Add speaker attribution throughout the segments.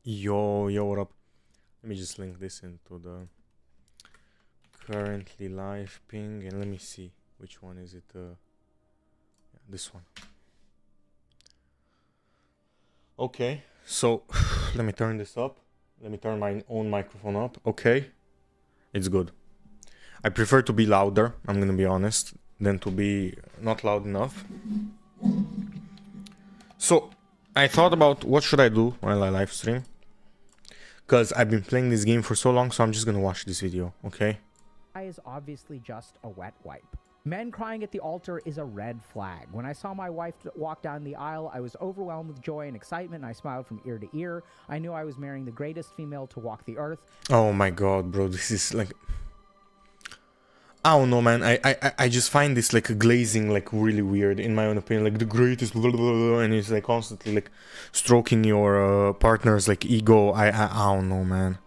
Speaker 1: Yo, what up? Let me just link this into the currently live ping and let me see which one is it. This one. Okay, so let me turn this up. Let me turn my own microphone up. Okay, it's good. I prefer to be louder, I'm gonna be honest, than to be not loud enough. So I thought about what should I do while I live stream, because I've been playing this game for so long, so I'm just gonna watch this video, okay?
Speaker 2: Is obviously just a wet wipe. Men crying at the altar is a red flag. When I saw my wife walk down the aisle, I was overwhelmed with joy and excitement, and I smiled from ear to ear. I knew I was marrying the greatest female to walk the earth.
Speaker 1: Oh my god, bro, this is like... I don't know, man. I just find this like glazing like really weird, in my own opinion. Like the greatest, blah, blah, blah, and it's like constantly like stroking your partner's like ego. I don't know, man.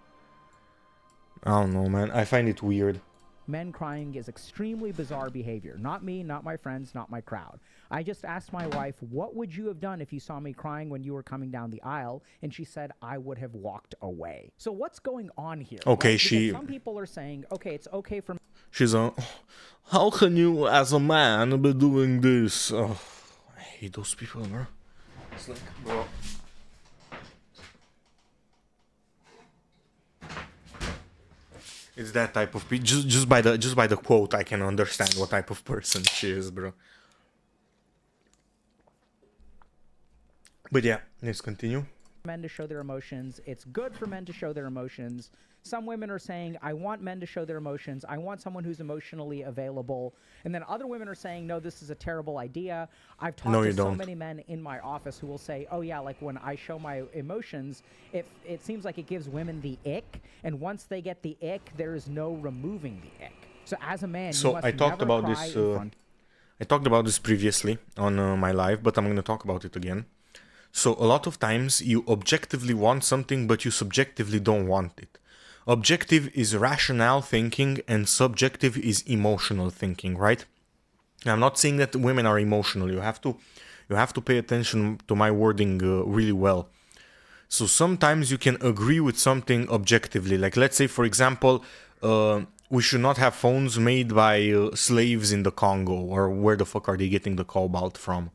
Speaker 1: I don't know, man. I find it weird.
Speaker 2: Men crying is extremely bizarre behavior. Not me, not my friends, not my crowd. I just asked my wife, what would you have done if you saw me crying when you were coming down the aisle? And she said, I would have walked away. So what's going on here?
Speaker 1: Okay,
Speaker 2: right?
Speaker 1: she...
Speaker 2: Because some people are saying, okay, it's okay for...
Speaker 1: She's a... How can you, as a man, be doing this? Oh, I hate those people, bro. It's like, bro... It's that type of just by the quote I can understand what type of person she is, bro. But yeah, let's continue.
Speaker 2: Men to show their emotions. It's good for men to show their emotions. Some women are saying, I want men to show their emotions. I want someone who's emotionally available. And then other women are saying, no, this is a terrible idea. I've talked to so many men in my office who will say, oh yeah, like when I show my emotions, it seems like it gives women the ick. And once they get the ick, there is no removing the ick. So as a man, you must
Speaker 1: I talked
Speaker 2: never
Speaker 1: about
Speaker 2: cry
Speaker 1: this.
Speaker 2: in front.
Speaker 1: I talked about this previously on my live, but I'm gonna talk about it again. So a lot of times you objectively want something, but you subjectively don't want it. Objective is rational thinking and subjective is emotional thinking, right? I'm not saying that women are emotional. You have to pay attention to my wording really well. So sometimes you can agree with something objectively. Like let's say, for example, we should not have phones made by slaves in the Congo, or where the fuck are they getting the cobalt from?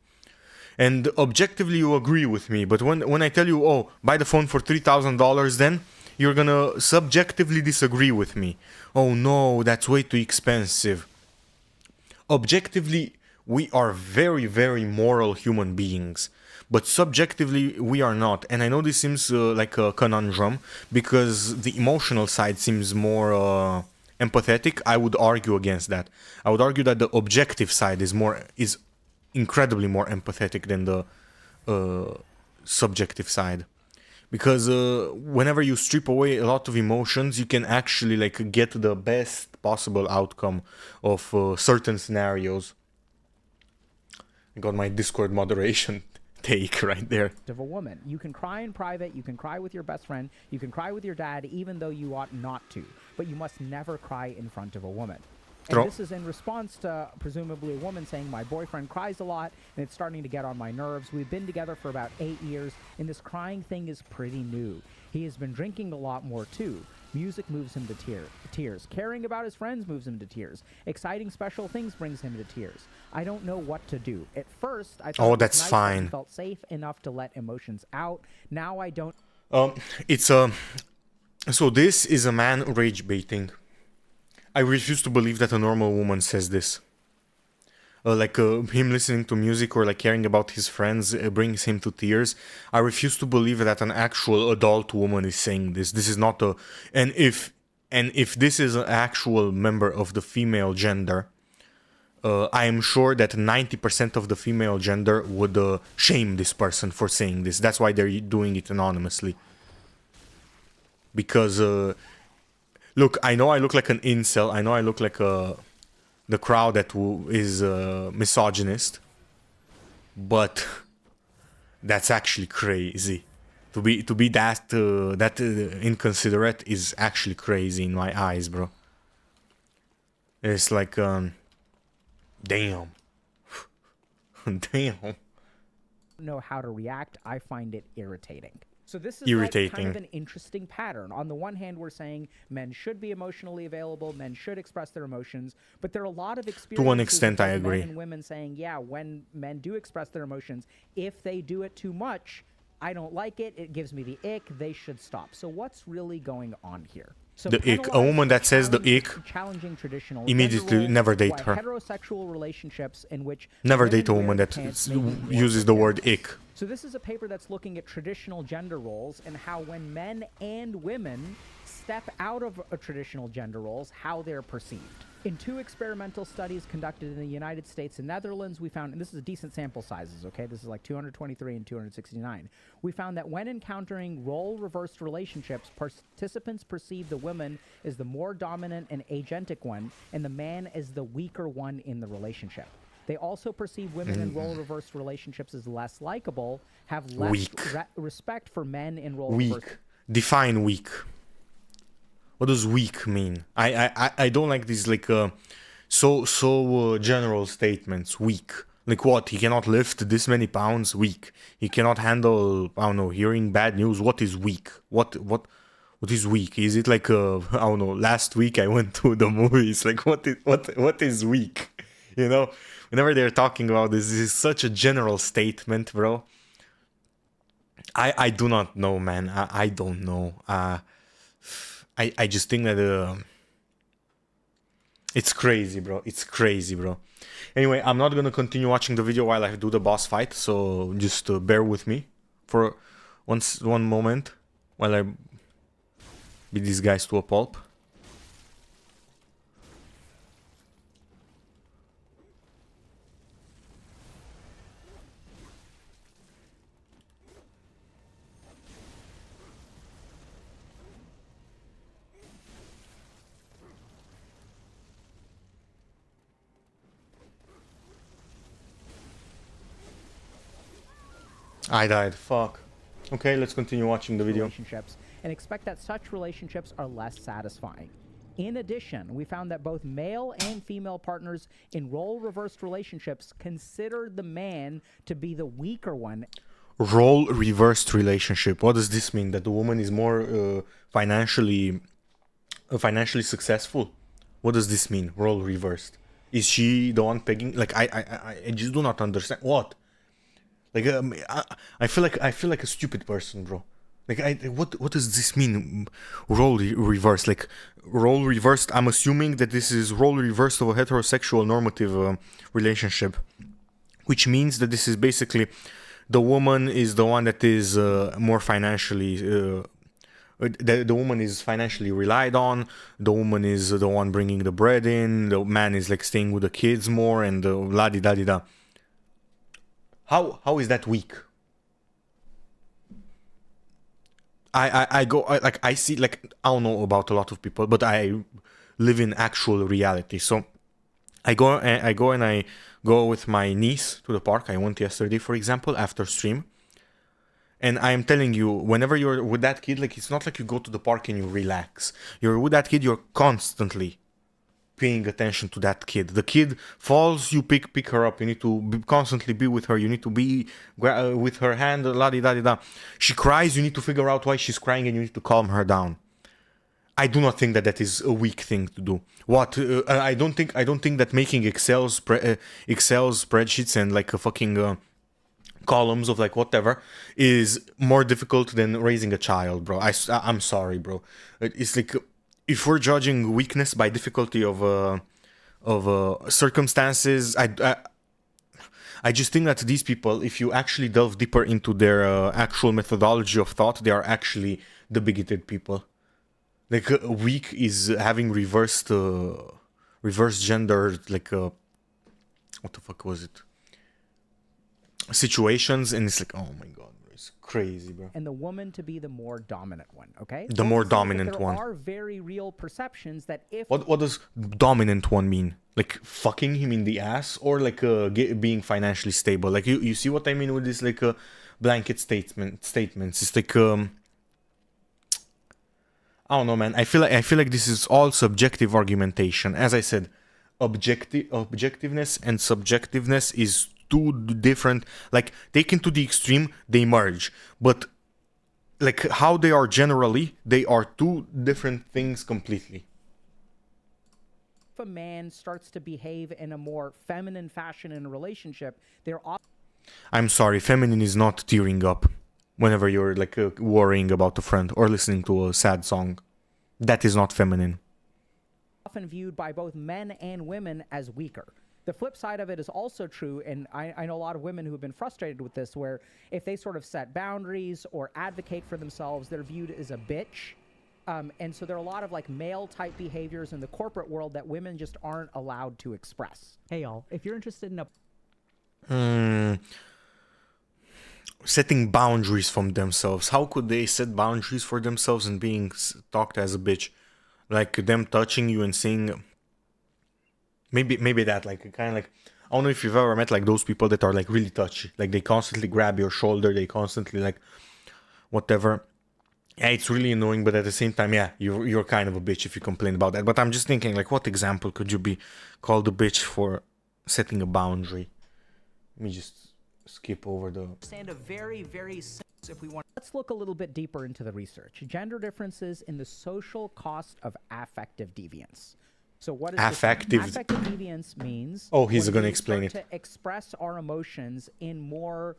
Speaker 1: And objectively you agree with me, but when I tell you, oh, buy the phone for $3,000, then you're gonna subjectively disagree with me. Oh no, that's way too expensive. Objectively, we are very, very moral human beings, but subjectively we are not. And I know this seems like a conundrum, because the emotional side seems more empathetic. I would argue against that. I would argue that the objective side is incredibly more empathetic than the subjective side, because whenever you strip away a lot of emotions, you can actually like get the best possible outcome of certain scenarios. I got my Discord moderation take right there.
Speaker 2: Of a woman, you can cry in private, you can cry with your best friend, you can cry with your dad, even though you ought not to, but you must never cry in front of a woman. And this is in response to presumably a woman saying, my boyfriend cries a lot and it's starting to get on my nerves. We've been together for about 8 years and this crying thing is pretty new. He has been drinking a lot more too. Music moves him to tears. Caring about his friends moves him to tears. Exciting special things brings him to tears. I don't know what to do. At first, I thought
Speaker 1: that's
Speaker 2: nice
Speaker 1: fine.
Speaker 2: I felt safe enough to let emotions out. Now I don't.
Speaker 1: So this is a man rage baiting. I refuse to believe that a normal woman says this. Him listening to music or like caring about his friends brings him to tears. I refuse to believe that an actual adult woman is saying this. This is not a... And if this is an actual member of the female gender, I am sure that 90% of the female gender would shame this person for saying this. That's why they're doing it anonymously. Because... look, I know I look like an incel. I know I look like the crowd that is misogynist, but that's actually crazy. To be that inconsiderate is actually crazy in my eyes, bro. It's like damn, damn.
Speaker 2: know how to react. I find it irritating. So this is
Speaker 1: irritating.
Speaker 2: like kind of an interesting pattern. On the one hand, we're saying men should be emotionally available, men should express their emotions, but there are a lot of experiences
Speaker 1: To an extent, I
Speaker 2: with
Speaker 1: agree.
Speaker 2: men and women saying, yeah, when men do express their emotions, if they do it too much, I don't like it, it gives me the ick, they should stop. So what's really going on here? So
Speaker 1: The ick. A woman that says the ick,
Speaker 2: challenging traditional
Speaker 1: immediately
Speaker 2: gender roles,
Speaker 1: never date
Speaker 2: why
Speaker 1: her.
Speaker 2: Heterosexual relationships in which
Speaker 1: Never
Speaker 2: women
Speaker 1: date a
Speaker 2: wear
Speaker 1: woman that
Speaker 2: pants may be more
Speaker 1: uses the word
Speaker 2: pronounced.
Speaker 1: ick.
Speaker 2: So this is a paper that's looking at traditional gender roles and how when men and women step out of traditional gender roles, how they're perceived. In 2 experimental studies conducted in the United States and Netherlands, we found, and this is decent sample sizes, okay? This is like 223 and 269. We found that when encountering role-reversed relationships, participants perceive the woman as the more dominant and agentic one, and the man as the weaker one in the relationship. They also perceive women in role-reversed relationships as less likable, have less
Speaker 1: Weak.
Speaker 2: respect for men in role-reversed.
Speaker 1: Weak. Define weak. What does weak mean? I don't like these like general statements. Weak. Like what? He cannot lift this many pounds. Weak. He cannot handle, I don't know, hearing bad news. What is weak? What is weak? Is it like I don't know, last week I went to the movies. Like what is weak? You know, whenever they're talking about this is such a general statement, bro. I do not know, man. I don't know. I just think that it's crazy, bro. It's crazy, bro. Anyway, I'm not gonna continue watching the video while I do the boss fight, so just bear with me for one moment while I beat these guys to a pulp. I died. Fuck. Okay, let's continue watching the video.
Speaker 2: Relationships and expect that such relationships are less satisfying. In addition, we found that both male and female partners in role-reversed relationships consider the man to be the weaker one.
Speaker 1: Role reversed relationship. What does this mean? That the woman is more financially successful? What does this mean? Role reversed. Is she the one pegging? Like I just do not understand. What? Like I feel like a stupid person, bro. Like what does this mean? Role reversed. Like role reversed. I'm assuming that this is role reversed of a heterosexual normative relationship, which means that this is basically the woman is the one that is more financially. The woman is financially relied on. The woman is the one bringing the bread in. The man is like staying with the kids more and la di da di da. How is that weak? I see, like, I don't know about a lot of people, but I live in actual reality. So I go with my niece to the park. I went yesterday, for example, after stream. And I am telling you, whenever you're with that kid, like, it's not like you go to the park and you relax. You're with that kid, you're constantly paying attention to that kid. The kid falls, you pick her up. You need to constantly be with her. You need to be with her hand, la di da di da. She cries, you need to figure out why she's crying and you need to calm her down. I do not think that that is a weak thing to do. What? I don't think that making Excel spreadsheets and like a fucking columns of like whatever is more difficult than raising a child, bro. I'm sorry, bro. It's like, if we're judging weakness by difficulty of circumstances, I just think that these people, if you actually delve deeper into their actual methodology of thought, they are actually the bigoted people. Like weak is having reversed gender, like what the fuck was it? Situations, and it's like, oh my god. It's crazy, bro.
Speaker 2: And the woman to be the more dominant one, okay?
Speaker 1: The more dominant one.
Speaker 2: There are very real perceptions that if...
Speaker 1: What does dominant one mean? Like fucking him in the ass? Or like being financially stable? Like you see what I mean with this like blanket statements? It's like I don't know, man. I feel like this is all subjective argumentation. As I said, objectiveness and subjectiveness is two different, like, taken to the extreme, they merge. But like how they are generally, they are two different things completely.
Speaker 2: If a man starts to behave in a more feminine fashion in a relationship, they're
Speaker 1: I'm sorry, feminine is not tearing up whenever you're like worrying about a friend or listening to a sad song. That is not feminine.
Speaker 2: often viewed by both men and women as weaker. The flip side of it is also true, and I know a lot of women who have been frustrated with this, where if they sort of set boundaries or advocate for themselves, they're viewed as a bitch. And so there are a lot of like male type behaviors in the corporate world that women just aren't allowed to express. Hey y'all, if you're interested in
Speaker 1: setting boundaries from themselves. How could they set boundaries for themselves and being talked as a bitch? Like them touching you and saying, maybe that, like kind of like, I don't know if you've ever met like those people that are like really touchy, like they constantly grab your shoulder, they constantly like whatever. Yeah, it's really annoying, but at the same time, yeah, you're kind of a bitch if you complain about that. But I'm just thinking, like, what example could you be called a bitch for setting a boundary? Let me just skip over the...
Speaker 2: Understand a very if we want. Let's look a little bit deeper into the research. Gender differences in the social cost of affective deviance. So what is affective deviance means?
Speaker 1: Oh, he's going to explain it.
Speaker 2: To express our emotions in more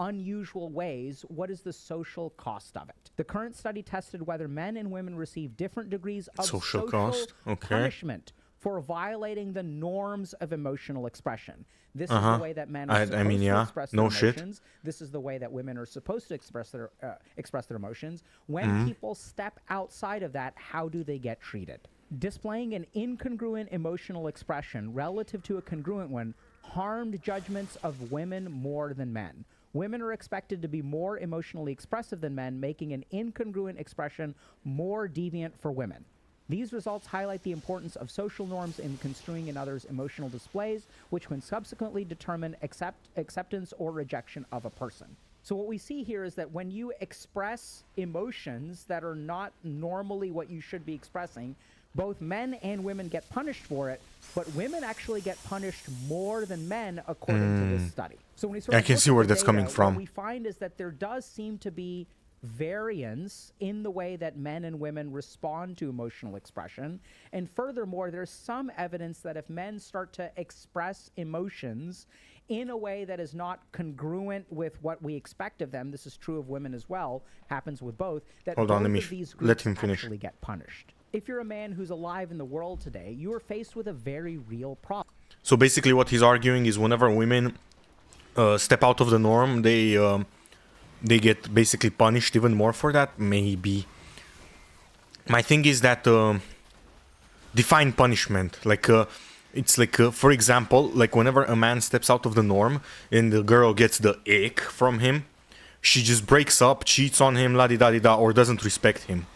Speaker 2: unusual ways, what is the social cost of it? The current study tested whether men and women receive different degrees of social
Speaker 1: cost. Okay.
Speaker 2: punishment for violating the norms of emotional expression. This is the way that men are supposed to express their emotions. This is the way that women are supposed to express their emotions. When people step outside of that, how do they get treated? Displaying an incongruent emotional expression relative to a congruent one harmed judgments of women more than men. Women are expected to be more emotionally expressive than men, making an incongruent expression more deviant for women. These results highlight the importance of social norms in construing in others' emotional displays, which can subsequently determine acceptance or rejection of a person. So what we see here is that when you express emotions that are not normally what you should be expressing, both men and women get punished for it, but women actually get punished more than men according to this study. So when we sort of
Speaker 1: I can see where that's coming from.
Speaker 2: What we find is that there does seem to be variance in the way that men and women respond to emotional expression. And furthermore, there's some evidence that if men start to express emotions in a way that is not congruent with what we expect of them, this is true of women as well, happens with both, that both of these groups actually get punished. If you're a man who's alive in the world today, you are faced with a very real problem.
Speaker 1: So basically what he's arguing is whenever women step out of the norm, they get basically punished even more for that. Maybe. My thing is that define punishment. Like it's like for example, like whenever a man steps out of the norm and the girl gets the ick from him, she just breaks up, cheats on him, la di da di da, or doesn't respect him.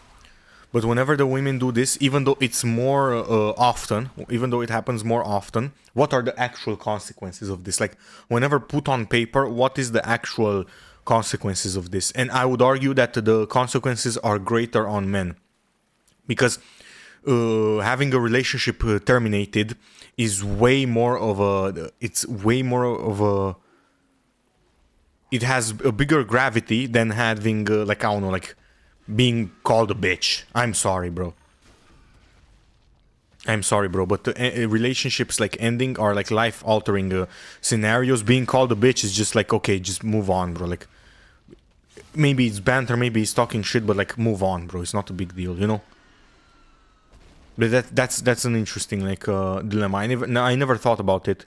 Speaker 1: But whenever the women do this, even though it's more often, even though it happens more often, what are the actual consequences of this? Like, whenever put on paper, what is the actual consequences of this? And I would argue that the consequences are greater on men. Because having a relationship terminated is way more of a... It's way more of a... It has a bigger gravity than having, like, I don't know, like... being called a bitch. I'm sorry, bro. But relationships like ending are like life-altering scenarios. Being called a bitch is just like, okay, just move on, bro. Like, maybe it's banter, maybe it's talking shit, but like, move on, bro. It's not a big deal, you know? But that's an interesting like dilemma. I never thought about it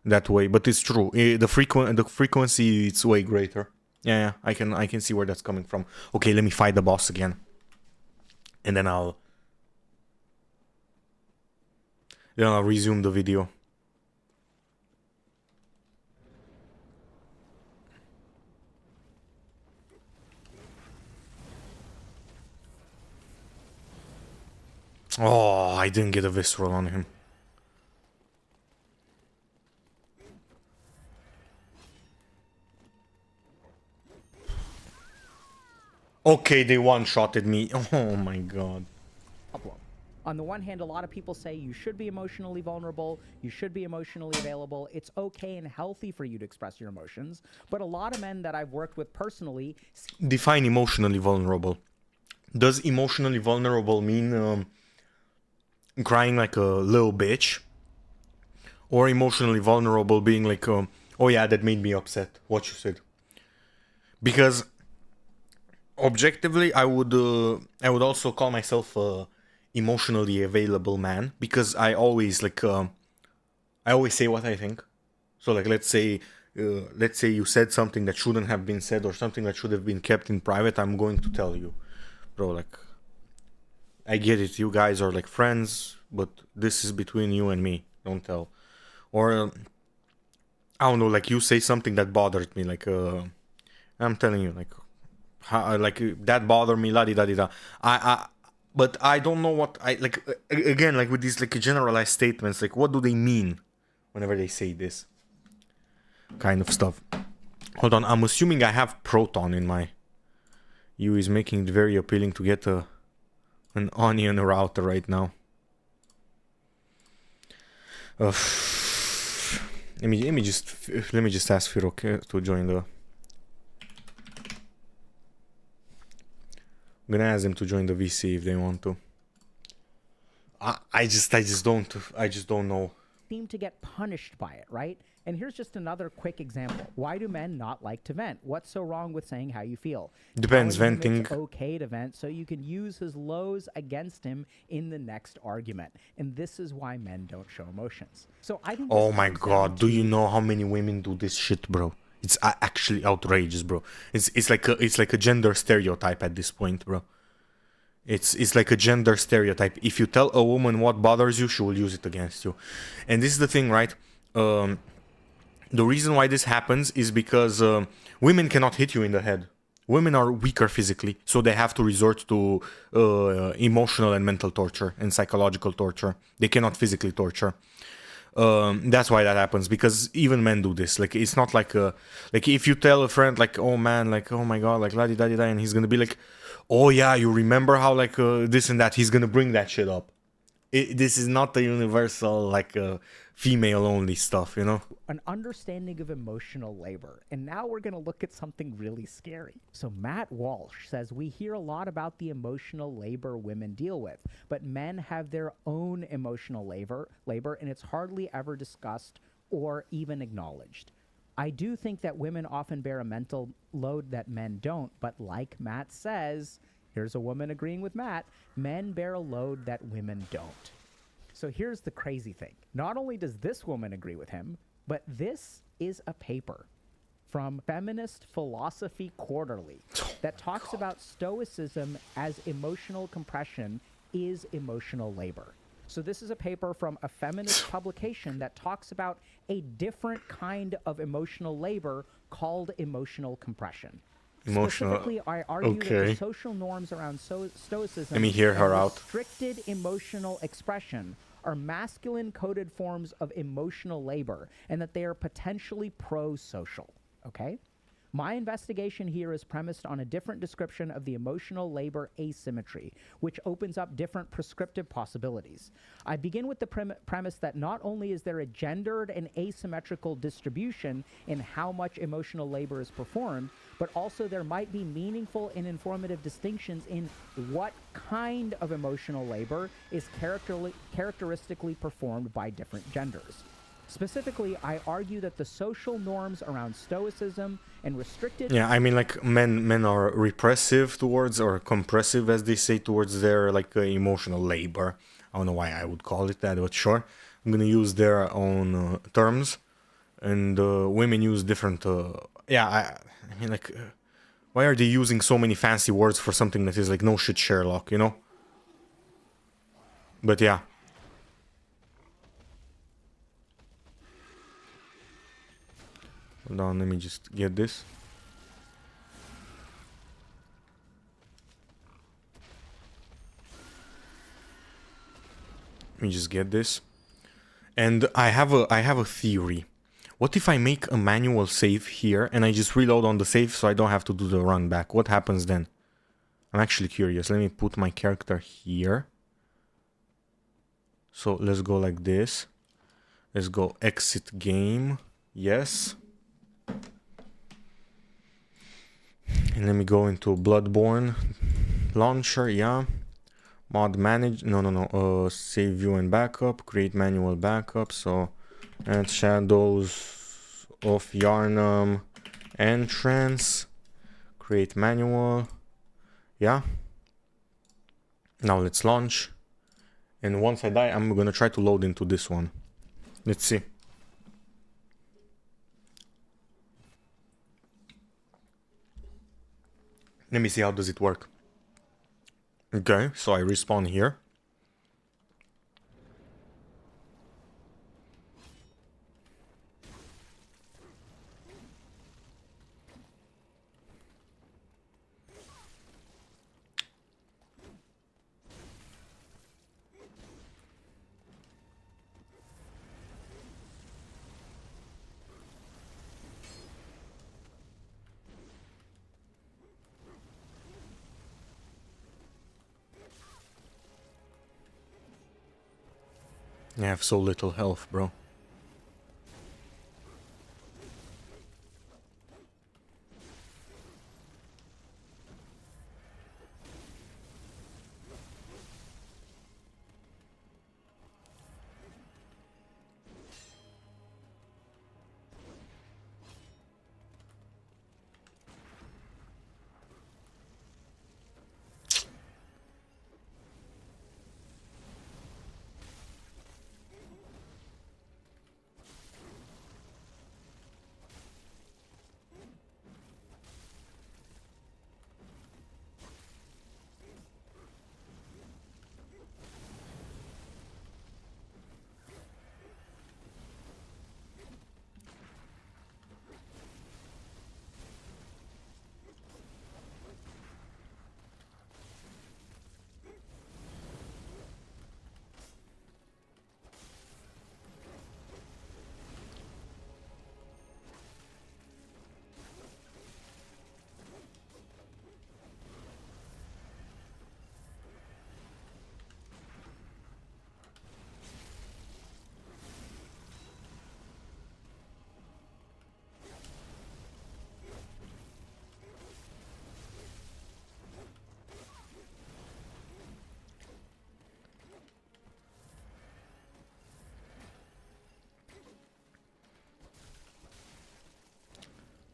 Speaker 1: that way, but it's true. The frequency it's way greater. Yeah, I can see where that's coming from. Okay, let me fight the boss again. And then I'll resume the video. Oh, I didn't get a visceral on him. Okay, they one-shotted me. Oh my god.
Speaker 2: On the one hand, a lot of people say you should be emotionally vulnerable, you should be emotionally available. It's okay and healthy for you to express your emotions. But a lot of men that I've worked with personally...
Speaker 1: Define emotionally vulnerable. Does emotionally vulnerable mean crying like a little bitch? Or emotionally vulnerable being like, oh yeah, that made me upset, what you said? Because objectively, I would also call myself a emotionally available man, because I always I always say what I think. So like, let's say you said something that shouldn't have been said, or something that should have been kept in private. I'm going to tell you, bro. Like, I get it, you guys are like friends, but this is between you and me. Don't tell. Or I don't know, like you say something that bothered me, like I'm telling you, like how, like that bothered me, la di da di da. But I don't know what I like. Again, like with these like generalized statements, like what do they mean whenever they say this kind of stuff? Hold on, I'm assuming I have Proton in my. U is making it very appealing to get an onion router right now. Let me just ask Firo to join the. I'm gonna ask them to join the VC if they want to. I just don't know.
Speaker 2: Seem to get punished by it, right? And here's just another quick example. Why do men not like to vent? What's so wrong with saying how you feel?
Speaker 1: Depends.
Speaker 2: Telling him
Speaker 1: Venting.
Speaker 2: It's okay to vent, so you can use his lows against him in the next argument. And this is why men don't show emotions. So I think.
Speaker 1: Oh my god! Do you know how many women do this shit, bro? It's actually outrageous, bro. It's like a gender stereotype at this point, bro. It's like a gender stereotype. If you tell a woman what bothers you, she will use it against you. And this is the thing, right? The reason why this happens is because women cannot hit you in the head. Women are weaker physically, so they have to resort to emotional and mental torture and psychological torture. They cannot physically torture. That's why that happens, because even men do this. Like, it's not like like if you tell a friend like, oh man, like, oh my god, like la di da di da, and he's gonna be like, oh yeah, you remember how like this and that. He's gonna bring that shit up. This is not the universal like female only stuff, you know.
Speaker 2: An understanding of emotional labor. And now we're going to look at something really scary. So Matt Walsh says we hear a lot about the emotional labor women deal with, but men have their own emotional labor, and it's hardly ever discussed or even acknowledged. I do think that women often bear a mental load that men don't, but like Matt says, here's a woman agreeing with Matt, men bear a load that women don't. So here's the crazy thing. Not only does this woman agree with him, but this is a paper from Feminist Philosophy Quarterly that talks about stoicism as emotional compression is emotional labor. So this is a paper from a feminist publication that talks about a different kind of emotional labor called emotional compression. Specifically, I argue that the social norms around stoicism
Speaker 1: Let me hear her out.
Speaker 2: Restricted emotional expression are masculine-coded forms of emotional labor, and that they are potentially pro-social, okay? My investigation here is premised on a different description of the emotional labor asymmetry, which opens up different prescriptive possibilities. I begin with the premise that not only is there a gendered and asymmetrical distribution in how much emotional labor is performed, but also there might be meaningful and informative distinctions in what kind of emotional labor is characteristically performed by different genders. Specifically, I argue that the social norms around stoicism and restricted...
Speaker 1: Yeah, I mean, like, men are repressive towards, or compressive, as they say, towards their, like, emotional labor. I don't know why I would call it that, but sure. I'm gonna use their own terms. And women use different... I mean, like... why are they using so many fancy words for something that is, like, no shit Sherlock, you know? But yeah. Hold on, let me just get this. Let me just get this. And I have a theory. What if I make a manual save here and I just reload on the save so I don't have to do the run back? What happens then? I'm actually curious. Let me put my character here. So let's go like this. Let's go exit game. Yes. And let me go into Bloodborne launcher. Yeah. Mod manage. No. Save view and backup. Create manual backup. So add shadows of Yarnum entrance. Create manual. Yeah. Now let's launch. And once I die, I'm gonna try to load into this one. Let's see. Let me see how does it work. Okay, so I respawn here. I have so little health, bro.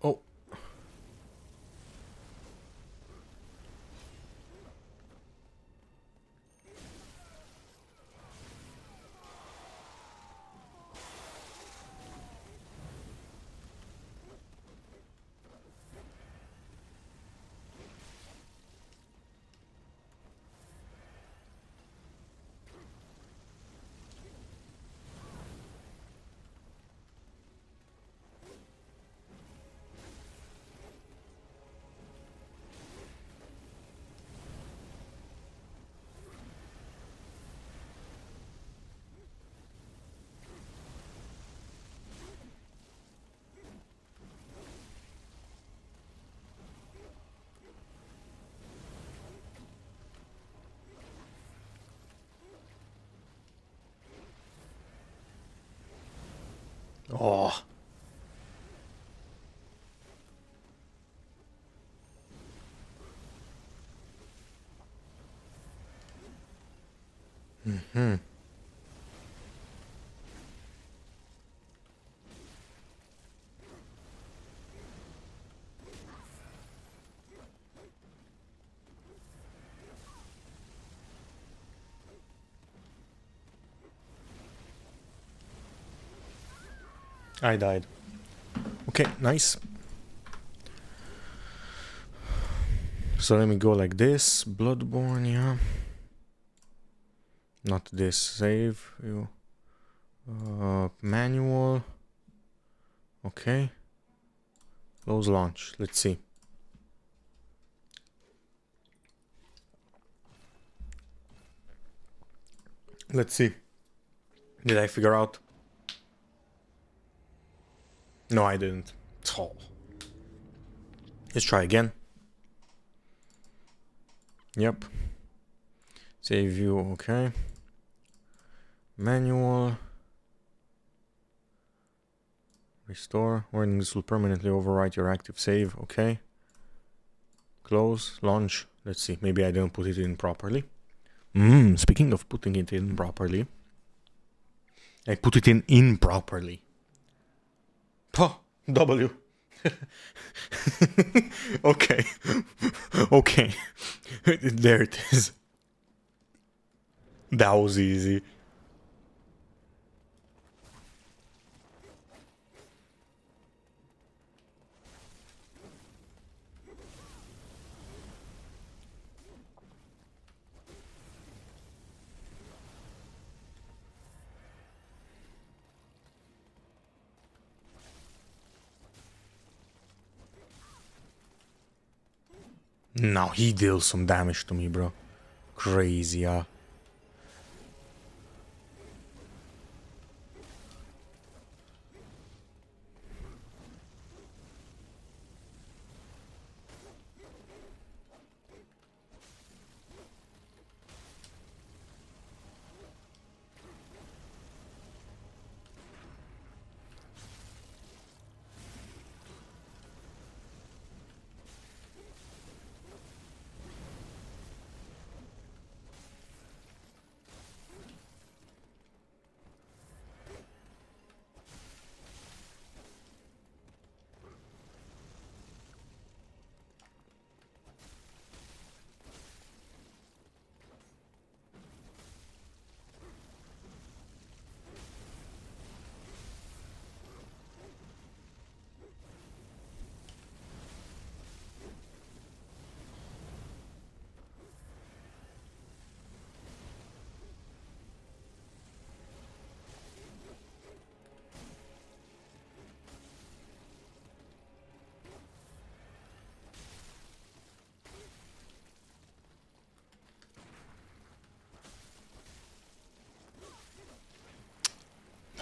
Speaker 1: Oh. Oh. Mm-hmm. I died. Okay, nice. So let me go like this. Bloodborne, yeah. Not this. Save. You. Manual. Okay. Close launch. Let's see. Let's see. Did I figure out? No, I didn't. Oh. Let's try again. Yep. Save view, okay. Manual. Restore. Warnings will permanently overwrite your active save. Okay. Close. Launch. Let's see. Maybe I didn't put it in properly. Speaking of putting it in properly. I put it in improperly. Oh, W. Okay. Okay. There it is. That was easy. Now he deals some damage to me, bro. Crazy, yeah.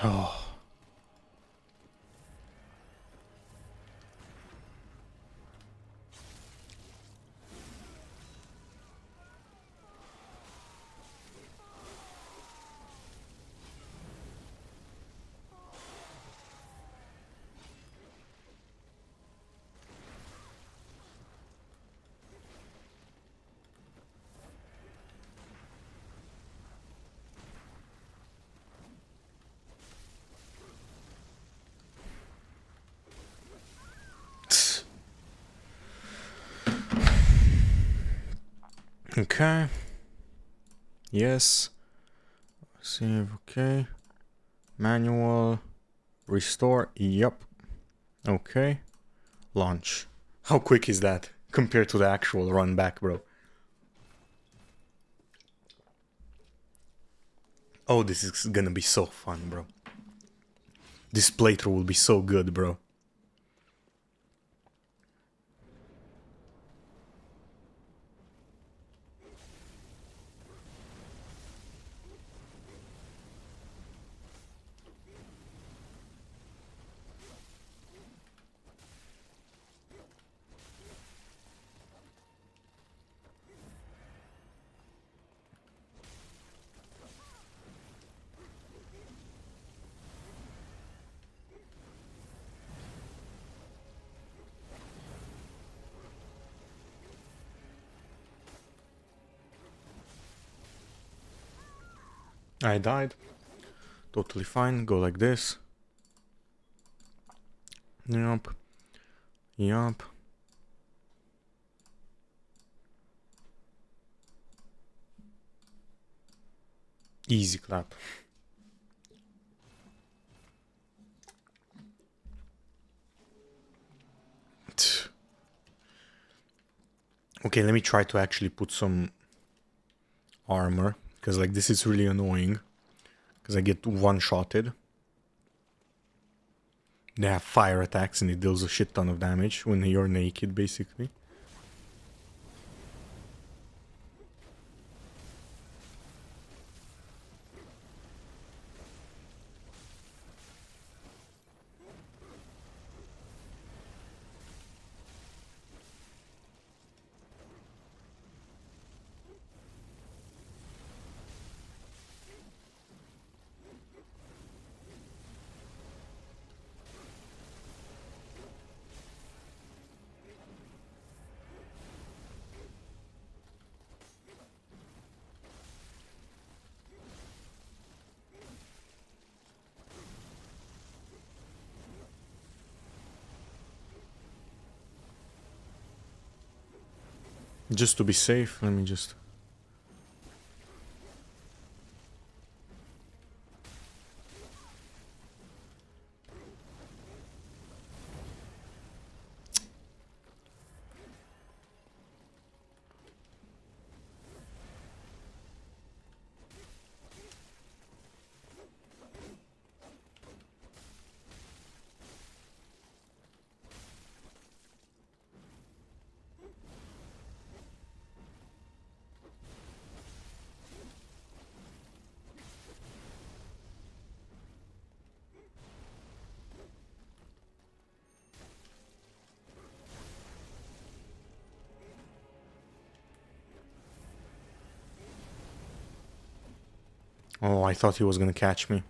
Speaker 1: Oh. Okay. Yes. Save, okay. Manual. Restore, yep. Okay. Launch. How quick is that compared to the actual run back, bro? Oh, this is gonna be so fun, bro. This playthrough will be so good, bro. I died. Totally fine. Go like this. Yup. Yup. Easy clap. Okay, let me try to actually put some armor. Because like this is really annoying. Because I get one-shotted. They have fire attacks and it deals a shit ton of damage when you're naked, basically. Just to be safe, let me just... Oh, I thought he was gonna catch me.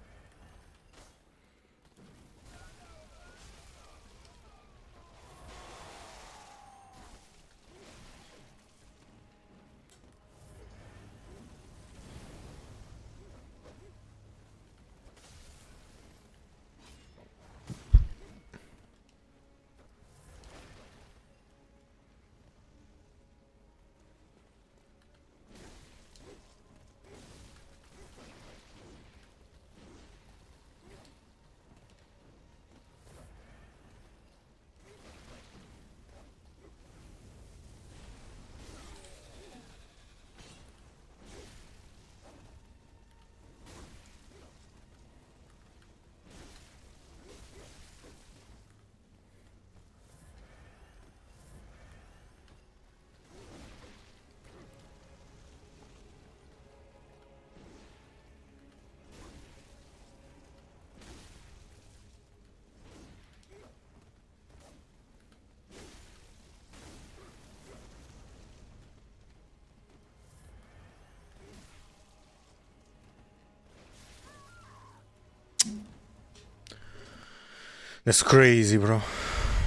Speaker 1: That's crazy, bro.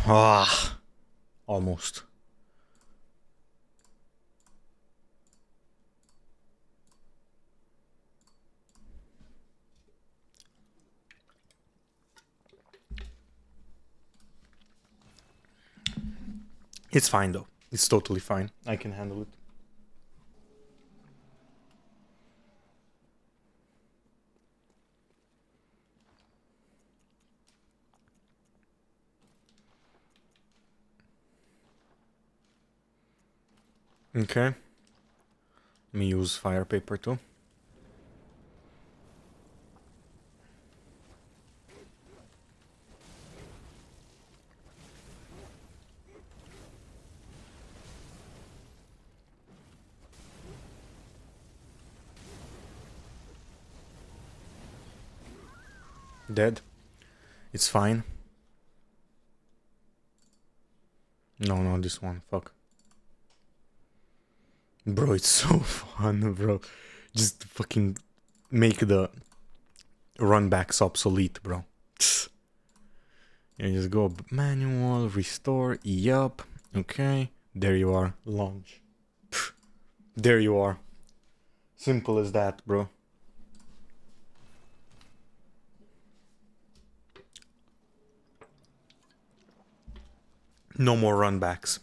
Speaker 1: Ah, almost. It's fine though. It's totally fine. I can handle it. Okay. Let me use fire paper too. Dead. It's fine. No, no, this one. Fuck. Bro, it's so fun, bro. Just fucking make the runbacks obsolete, bro. Yeah, just go manual, restore, yup. Okay. There you are. Launch. There you are. Simple as that, bro. No more runbacks.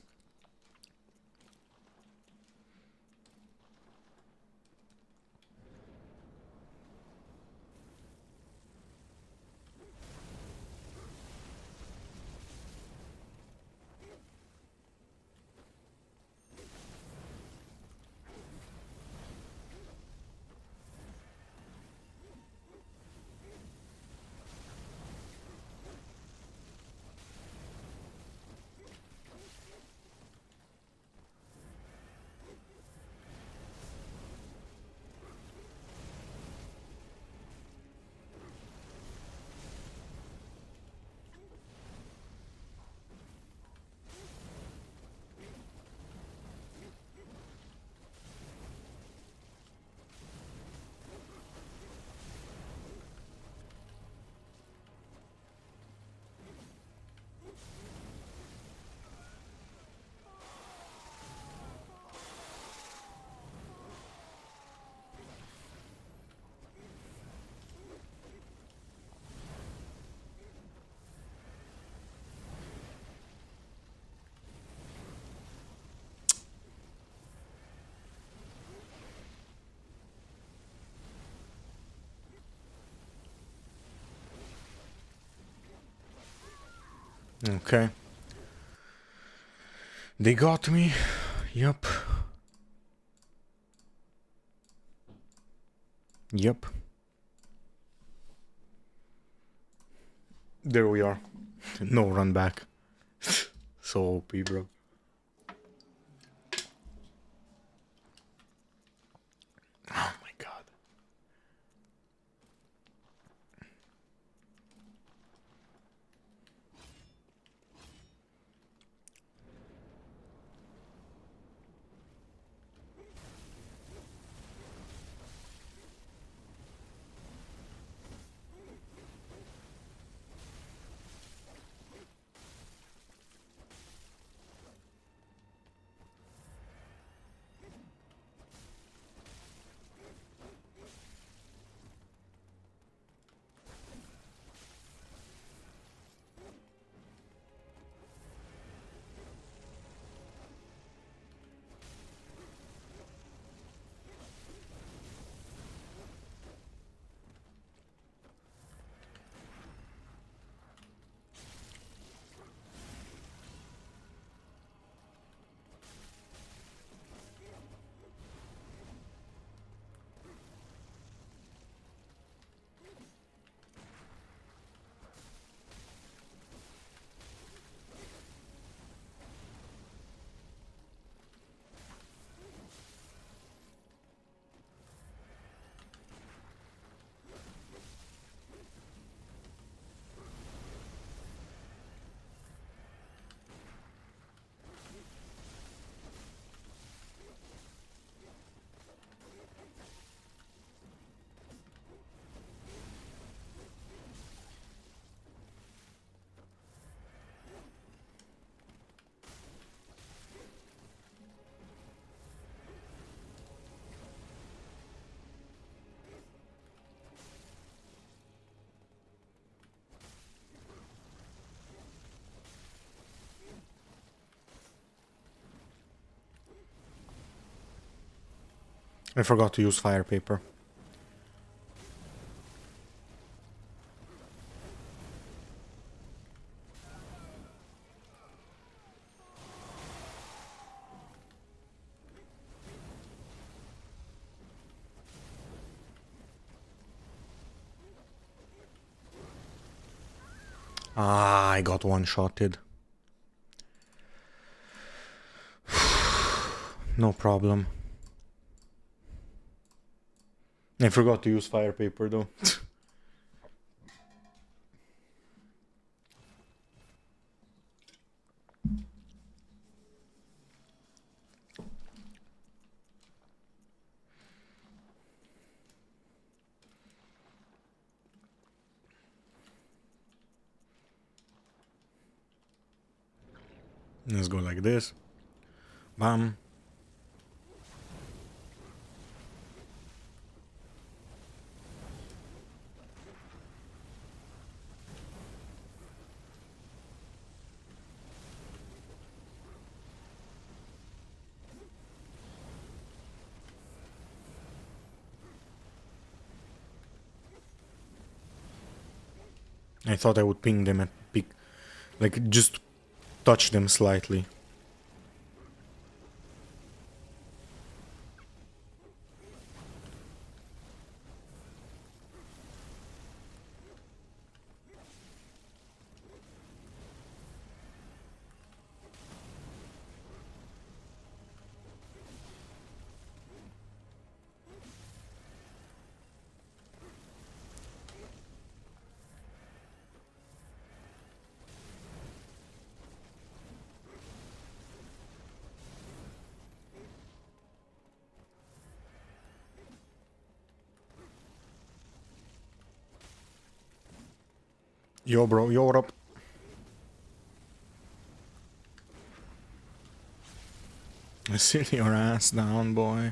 Speaker 1: Okay. They got me. Yup. Yep. There we are. No run back. So OP, bro. Oh my god. I forgot to use fire paper. Ah, I got one-shotted. No problem. I forgot to use fire paper though. Let's go like this. Bam. I thought I would ping them at peak. Like, just touch them slightly. Yo, bro, yo, what up? Sit your ass down, boy.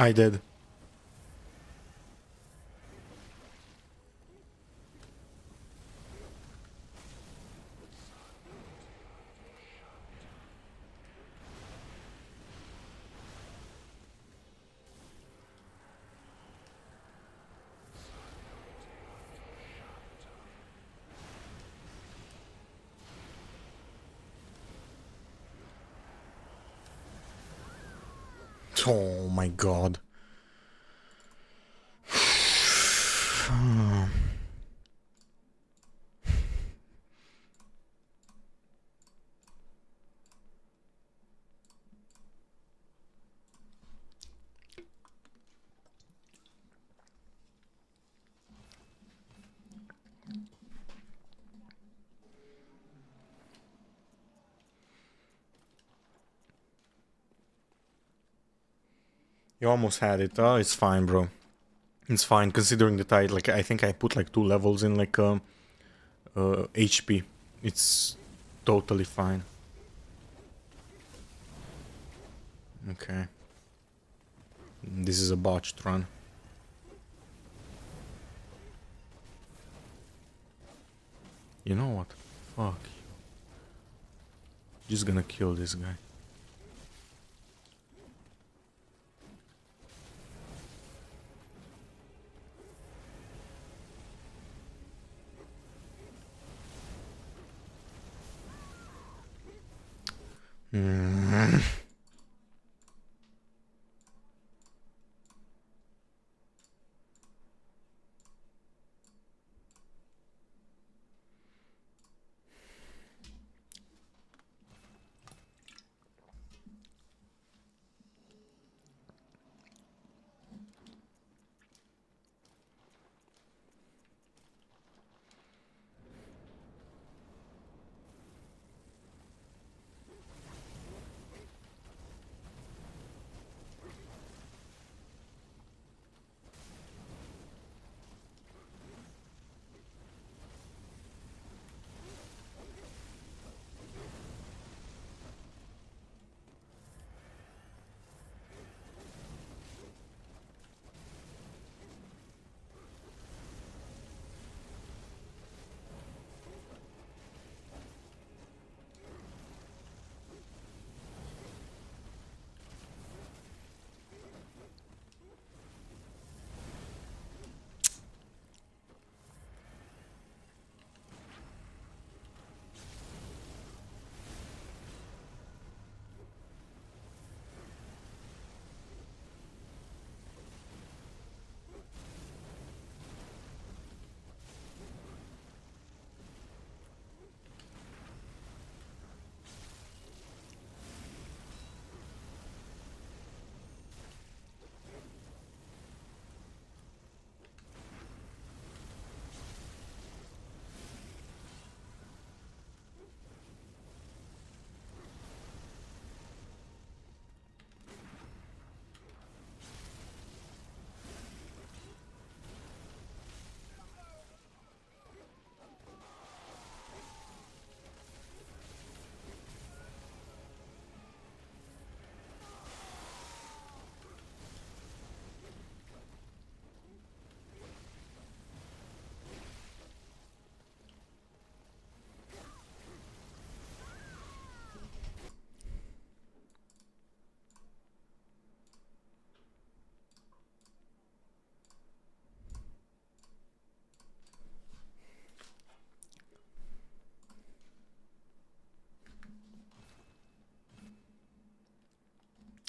Speaker 1: I did. Oh my god. You almost had it. Oh, it's fine, bro. It's fine considering that like I think I put like 2 levels in like HP. It's totally fine. Okay. This is a botched run. You know what? Fuck you. Just gonna kill this guy.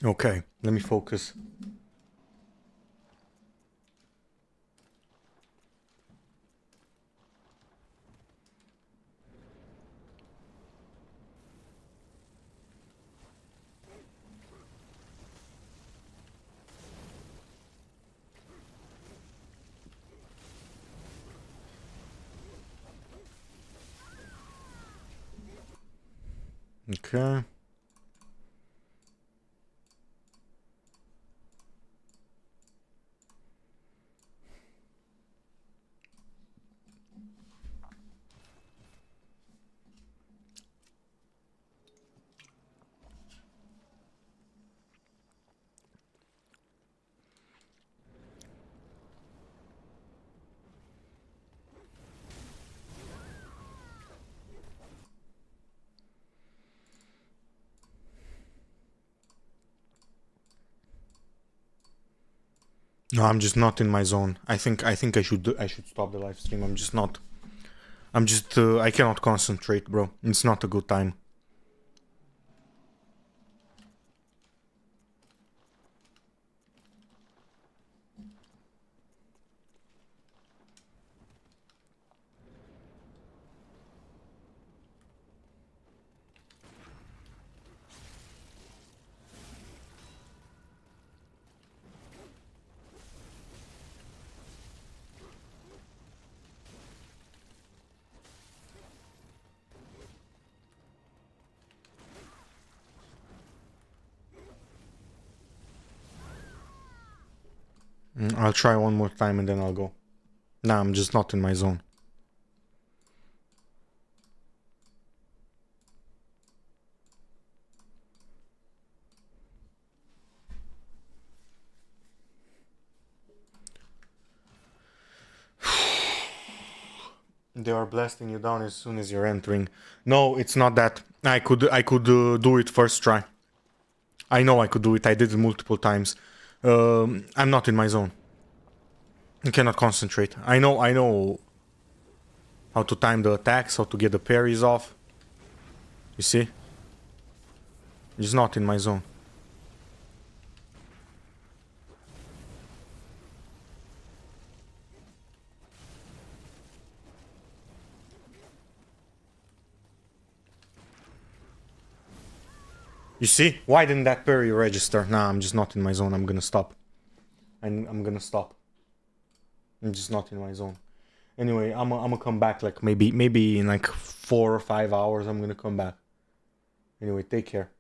Speaker 1: Okay, let me focus. Okay. No, I'm just not in my zone. I think I should stop the live stream. I'm just not. I cannot concentrate, bro. It's not a good time. I'll try one more time and then I'll go. Nah, I'm just not in my zone. They are blasting you down as soon as you're entering. No, it's not that. I could do it first try. I know I could do it. I did it multiple times. I'm not in my zone. I cannot concentrate. I know how to time the attacks, how to get the parries off. You see? It's not in my zone. You see? Why didn't that parry register? Nah, I'm just not in my zone. I'm gonna stop. I'm gonna stop. I'm just not in my zone. Anyway, I'm gonna come back like maybe in like 4 or 5 hours. I'm gonna come back. Anyway, take care.